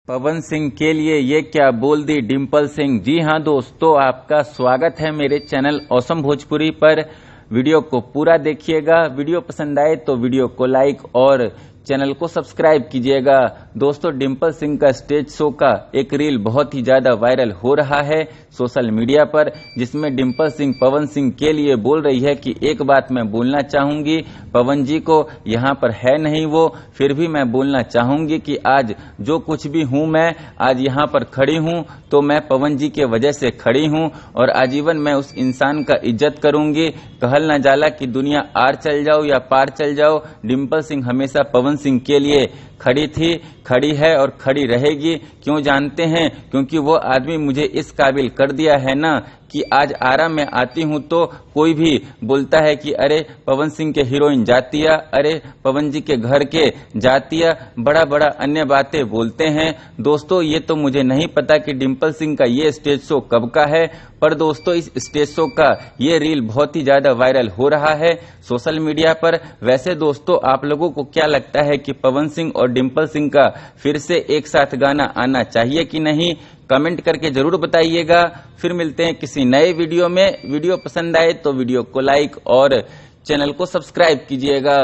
पवन सिंह के लिए ये क्या बोल दी डिम्पल सिंह। जी हां दोस्तों, आपका स्वागत है मेरे चैनल ऑसम भोजपुरी पर। वीडियो को पूरा देखिएगा। वीडियो पसंद आए तो वीडियो को लाइक और चैनल को सब्सक्राइब कीजिएगा। दोस्तों, डिम्पल सिंह का स्टेज शो का एक रील बहुत ही ज्यादा वायरल हो रहा है सोशल मीडिया पर, जिसमें डिम्पल सिंह पवन सिंह के लिए बोल रही है कि एक बात मैं बोलना चाहूंगी, पवन जी को यहाँ पर है नहीं वो, फिर भी मैं बोलना चाहूंगी कि आज जो कुछ भी हूं मैं आज यहाँ पर खड़ी हूं तो मैं पवन जी के वजह से खड़ी हूं और आजीवन मैं उस इंसान का इज्जत करूंगी। कहल ना जाला कि दुनिया आर चल जाओ या पार चल जाओ, डिम्पल सिंह हमेशा पवन सिंह के लिए खड़ी थी, खड़ी है और खड़ी रहेगी। क्यों जानते हैं? क्योंकि वो आदमी मुझे इस काबिल कर दिया है ना कि आज आराम में आती हूं तो कोई भी बोलता है कि अरे पवन सिंह के हीरोइन जातिया, अरे पवन जी के घर के जातिया, बड़ा बड़ा अन्य बातें बोलते हैं। दोस्तों, ये तो मुझे नहीं पता कि डिम्पल सिंह का ये स्टेज शो कब का है, पर दोस्तों इस स्टेज शो का ये रील बहुत ही ज्यादा वायरल हो रहा है सोशल मीडिया पर। वैसे दोस्तों, आप लोगों को क्या लगता है कि पवन सिंह और डिम्पल सिंह का फिर से एक साथ गाना आना चाहिए कि नहीं? कमेंट करके जरूर बताइएगा। फिर मिलते हैं किसी नए वीडियो में। वीडियो पसंद आए तो वीडियो को लाइक और चैनल को सब्सक्राइब कीजिएगा।